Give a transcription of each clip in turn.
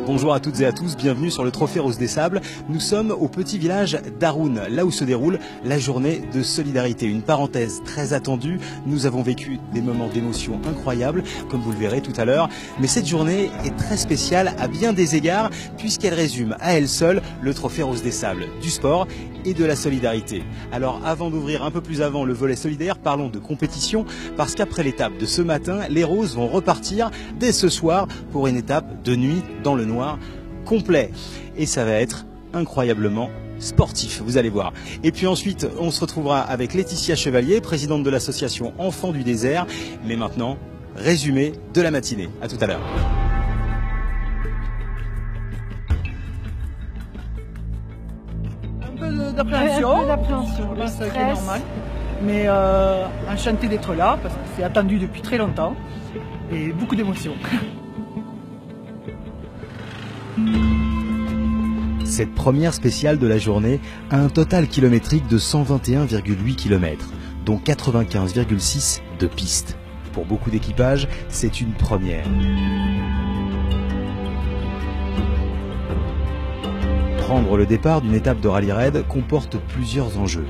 Bonjour à toutes et à tous, bienvenue sur le Trophée Rose des Sables. Nous sommes au petit village d'Haroun, là où se déroule la journée de solidarité. Une parenthèse très attendue, nous avons vécu des moments d'émotion incroyables, comme vous le verrez tout à l'heure. Mais cette journée est très spéciale à bien des égards, puisqu'elle résume à elle seule le Trophée Rose des Sables, du sport et de la solidarité. Alors avant d'ouvrir un peu plus avant le volet solidaire, parlons de compétition, parce qu'après l'étape de ce matin, les Roses vont repartir dès ce soir pour une étape de nuit dans le noir complet. Et ça va être incroyablement sportif, vous allez voir. Et puis ensuite, on se retrouvera avec Laetitia Chevalier, présidente de l'association Enfants du désert. Mais maintenant, résumé de la matinée. À tout à l'heure. Un peu d'appréhension, le stress, c'est normal. Mais enchanté d'être là, parce que c'est attendu depuis très longtemps. Et beaucoup d'émotions. Cette première spéciale de la journée a un total kilométrique de 121,8 km, dont 95,6 de piste. Pour beaucoup d'équipages, c'est une première. Prendre le départ d'une étape de rallye raid comporte plusieurs enjeux.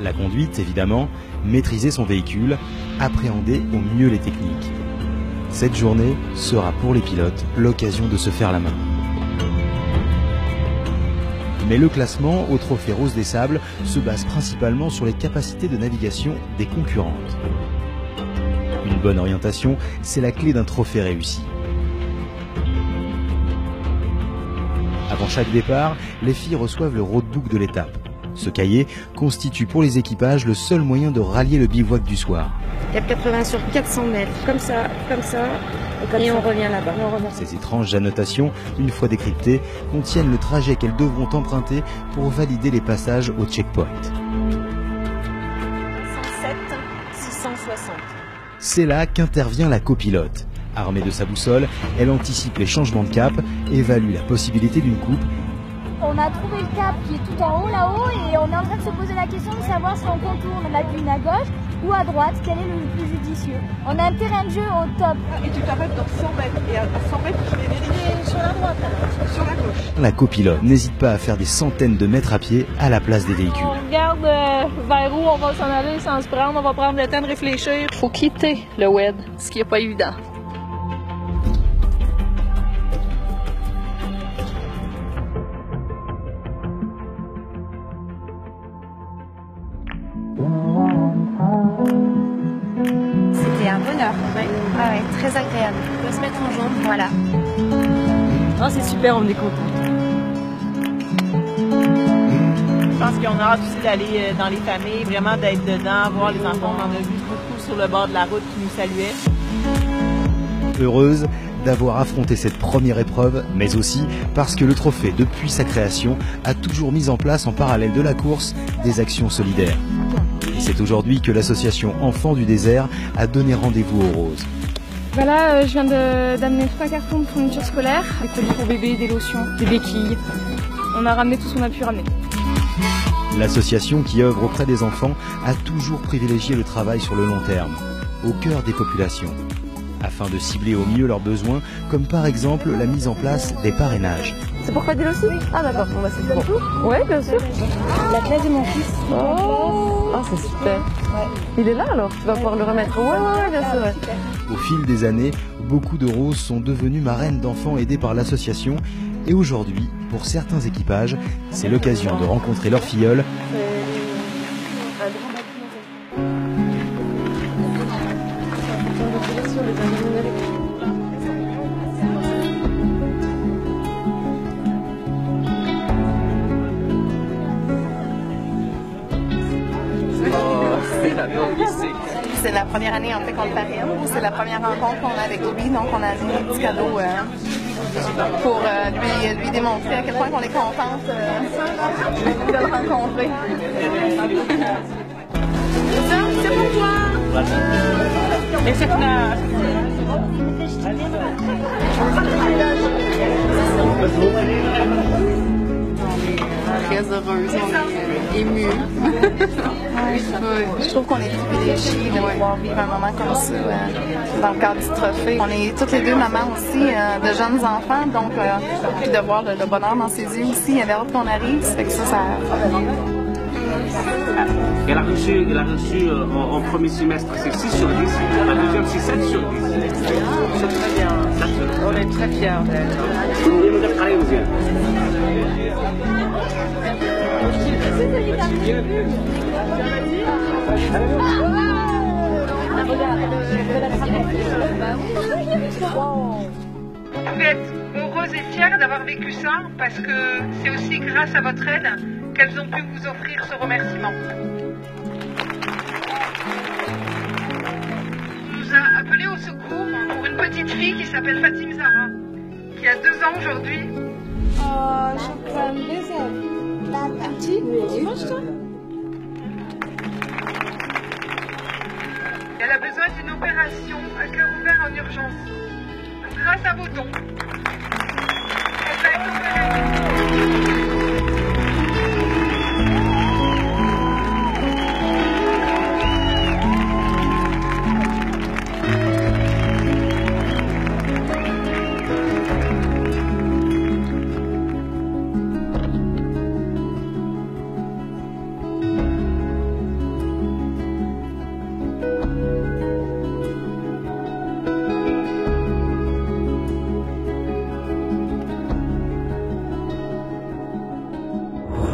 La conduite, évidemment, maîtriser son véhicule, appréhender au mieux les techniques. Cette journée sera pour les pilotes l'occasion de se faire la main. Mais le classement au Trophée Rose des Sables se base principalement sur les capacités de navigation des concurrentes. Une bonne orientation, c'est la clé d'un trophée réussi. Avant chaque départ, les filles reçoivent le roadbook de l'étape. Ce cahier constitue pour les équipages le seul moyen de rallier le bivouac du soir. Cap 80 sur 400 mètres, comme ça, et on revient là-bas. Ces étranges annotations, une fois décryptées, contiennent le trajet qu'elles devront emprunter pour valider les passages au checkpoint. 107, 660. C'est là qu'intervient la copilote. Armée de sa boussole, elle anticipe les changements de cap, évalue la possibilité d'une coupe. On a trouvé le cap qui est tout en haut là-haut et on est en train de se poser la question de savoir si on contourne la dune à gauche ou à droite, quel est le plus judicieux. On a un terrain de jeu au top. Et tu t'arrêtes dans 100 mètres. Et à 100 mètres, tu vais vérifier sur la droite, sur la gauche. La copilote n'hésite pas à faire des centaines de mètres à pied à la place des véhicules. On regarde vers où on va s'en aller sans se prendre, on va prendre le temps de réfléchir. Il faut quitter le WED, ce qui n'est pas évident. C'était un bonheur. Ouais. Ah ouais, très agréable. On peut se mettre en jambe, voilà. Oh, c'est super, on est content. Je pense qu'on aura aussi d'aller dans les familles, vraiment d'être dedans, voir les enfants. On en a vu beaucoup sur le bord de la route qui nous saluaient. Heureuse d'avoir affronté cette première épreuve, mais aussi parce que le trophée, depuis sa création, a toujours mis en place en parallèle de la course des actions solidaires. Et c'est aujourd'hui que l'association Enfants du désert a donné rendez-vous aux Roses. Voilà, je viens d'amener 3 cartons de fourniture scolaire, des produits pour bébés, des lotions, des béquilles. On a ramené tout ce qu'on a pu ramener. L'association qui œuvre auprès des enfants a toujours privilégié le travail sur le long terme, au cœur des populations, afin de cibler au mieux leurs besoins, comme par exemple la mise en place des parrainages. C'est pour Fadil aussi? Ah d'accord, bon, bah, c'est bon. Oui, bien sûr. La classe de mon fils. Oh, ah, c'est super. Ouais. Il est là alors, tu vas pouvoir le remettre. Ouais, bien sûr. Ouais. Au fil des années, beaucoup de Roses sont devenues marraines d'enfants aidés par l'association. Et aujourd'hui, pour certains équipages, c'est l'occasion de rencontrer leur filleule. C'est la première année en fait qu'on le parraine. C'est la première rencontre qu'on a avec lui, donc on a amené un petit cadeau pour lui démontrer à quel point on est contente de le rencontrer. Ça, c'est pour toi! Et c'est clair. Très heureuse. émue. Je trouve qu'on est privilégiés de pouvoir vivre un moment comme ça dans le cadre du trophée. On est toutes les deux mamans aussi de jeunes enfants, donc puis de voir le bonheur dans ses yeux aussi, elle a hâte qu'on arrive, ça fait que ça... Elle a reçu en premier semestre, c'est 6 sur 10. La deuxième, c'est 7 sur 10. C'est très bien. On est très fiers d'elle. Vous êtes heureuse et fière d'avoir vécu ça parce que c'est aussi grâce à votre aide qu'elles ont pu vous offrir ce remerciement. On nous a appelé au secours pour une petite fille qui s'appelle Fatim Zahra, qui a 2 ans aujourd'hui. Elle a besoin d'une opération à cœur ouvert en urgence. Grâce à vos dons, elle va être opérée.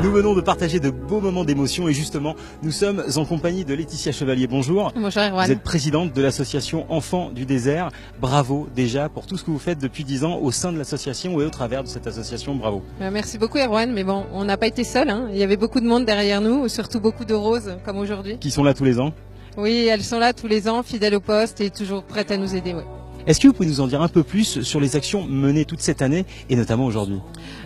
Nous venons de partager de beaux moments d'émotion et justement, nous sommes en compagnie de Laetitia Chevalier. Bonjour. Bonjour Erwan. Vous êtes présidente de l'association Enfants du désert. Bravo déjà pour tout ce que vous faites depuis 10 ans au sein de l'association et au travers de cette association. Bravo. Merci beaucoup Erwan, mais bon, on n'a pas été seuls. Il y avait beaucoup de monde derrière nous, surtout beaucoup de roses comme aujourd'hui. Qui sont là tous les ans? Oui, elles sont là tous les ans, fidèles au poste et toujours prêtes à nous aider. Ouais. Est-ce que vous pouvez nous en dire un peu plus sur les actions menées toute cette année et notamment aujourd'hui?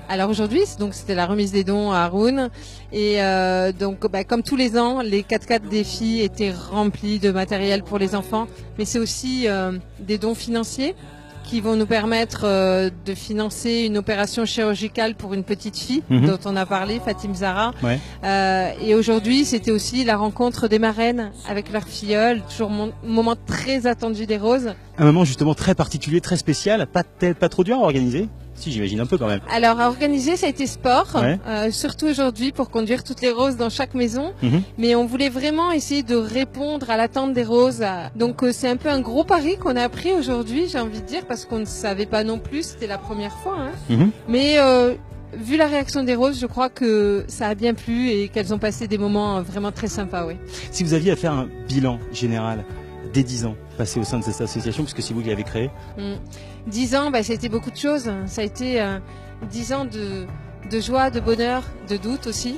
Alors aujourd'hui, donc c'était la remise des dons à Haroun et donc comme tous les ans, les 4x4 défis étaient remplis de matériel pour les enfants, mais c'est aussi des dons financiers qui vont nous permettre de financer une opération chirurgicale pour une petite fille dont on a parlé, Fatim Zahra. Ouais. Et aujourd'hui, c'était aussi la rencontre des marraines avec leur filleule, toujours moment très attendu des roses. Un moment justement très particulier, très spécial, pas trop dur à organiser? Si, j'imagine un peu quand même. Alors à organiser, ça a été sport, surtout aujourd'hui pour conduire toutes les roses dans chaque maison. Mais on voulait vraiment essayer de répondre à l'attente des roses. Donc c'est un peu un gros pari qu'on a pris aujourd'hui, j'ai envie de dire, parce qu'on ne savait pas non plus, c'était la première fois. Mais vu la réaction des roses, je crois que ça a bien plu et qu'elles ont passé des moments vraiment très sympas. Oui. Si vous aviez à faire un bilan général des 10 ans passés au sein de cette association, puisque c'est vous qui l'avez créée. 10 ans, ça a été beaucoup de choses. Ça a été 10 ans de joie, de bonheur, de doute aussi.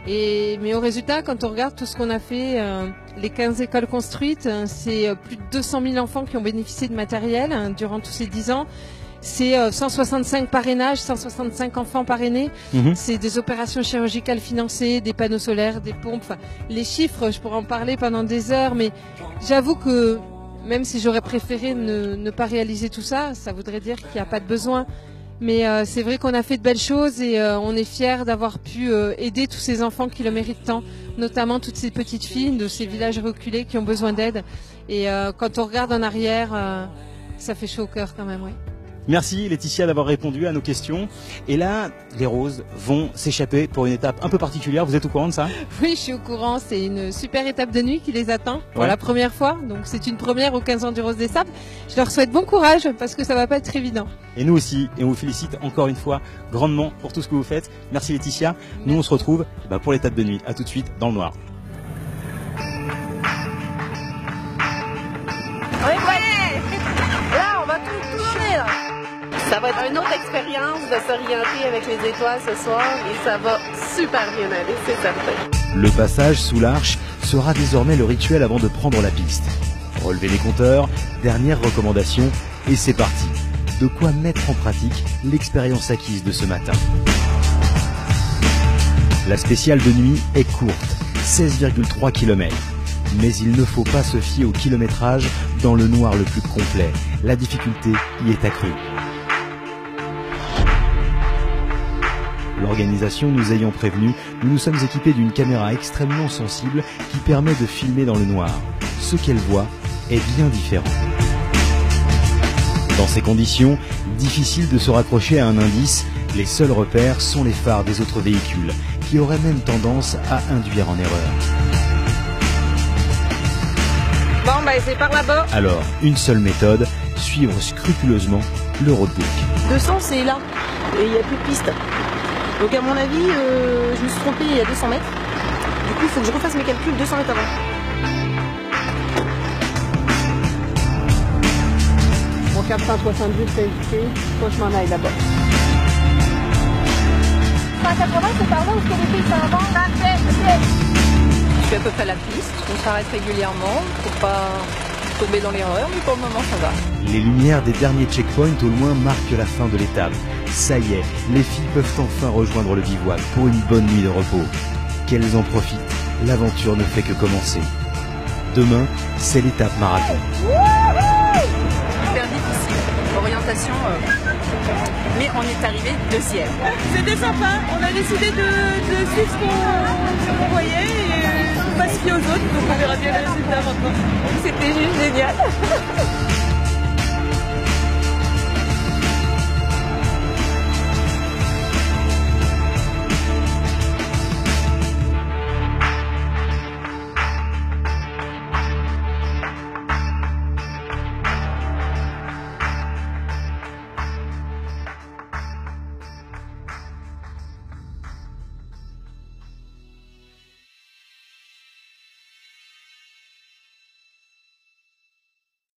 Mais au résultat, quand on regarde tout ce qu'on a fait, les 15 écoles construites, c'est plus de 200 000 enfants qui ont bénéficié de matériel durant tous ces 10 ans. C'est 165 parrainages, 165 enfants parrainés. C'est des opérations chirurgicales financées, des panneaux solaires, des pompes. Enfin, les chiffres, je pourrais en parler pendant des heures, mais j'avoue que même si j'aurais préféré ne pas réaliser tout ça, ça voudrait dire qu'il n'y a pas de besoin. Mais c'est vrai qu'on a fait de belles choses et on est fiers d'avoir pu aider tous ces enfants qui le méritent tant, notamment toutes ces petites filles de ces villages reculés qui ont besoin d'aide. Et quand on regarde en arrière, ça fait chaud au cœur quand même, oui. Merci Laetitia d'avoir répondu à nos questions. Et là, les roses vont s'échapper pour une étape un peu particulière. Vous êtes au courant de ça? Oui, je suis au courant. C'est une super étape de nuit qui les attend pour la première fois. Donc c'est une première aux 15 ans du Rose des Sables. Je leur souhaite bon courage parce que ça va pas être évident. Et nous aussi. Et on vous félicite encore une fois grandement pour tout ce que vous faites. Merci Laetitia. Nous on se retrouve pour l'étape de nuit. À tout de suite dans le noir. Là, on va tout tourner là. Ça va être une autre expérience de s'orienter avec les étoiles ce soir et ça va super bien aller, c'est certain. Le passage sous l'arche sera désormais le rituel avant de prendre la piste. Relevez les compteurs, dernière recommandation et c'est parti. De quoi mettre en pratique l'expérience acquise de ce matin. La spéciale de nuit est courte, 16,3 km. Mais il ne faut pas se fier au kilométrage dans le noir le plus complet. La difficulté y est accrue. L'organisation nous ayant prévenus, nous nous sommes équipés d'une caméra extrêmement sensible qui permet de filmer dans le noir. Ce qu'elle voit est bien différent. Dans ces conditions, difficile de se raccrocher à un indice, les seuls repères sont les phares des autres véhicules, qui auraient même tendance à induire en erreur. Bon, bah c'est par là-bas. Alors, une seule méthode, suivre scrupuleusement le roadbook. 200, c'est là, et il n'y a plus de piste. Donc à mon avis, je me suis trompée il y a 200 mètres. Du coup, il faut que je refasse mes calculs 200 mètres avant. Bon, 470, c'est indiqué. Faut que je m'en aille là-bas. 180, c'est par là où c'est les pistes avant. Parfait, ok. Je fais à peu près la piste, on s'arrête régulièrement pour pas tomber dans l'erreur, mais pour le moment ça va. Les lumières des derniers checkpoints au loin marquent la fin de l'étape. Ça y est, les filles peuvent enfin rejoindre le bivouac pour une bonne nuit de repos. Qu'elles en profitent, l'aventure ne fait que commencer. Demain, c'est l'étape marathon. Super difficile, orientation, mais on est arrivé deuxième. C'était sympa, on a décidé de suivre ce qu'on voyait et de ne pas se fier aux autres, donc on verra bien les résultats maintenant. C'était juste génial.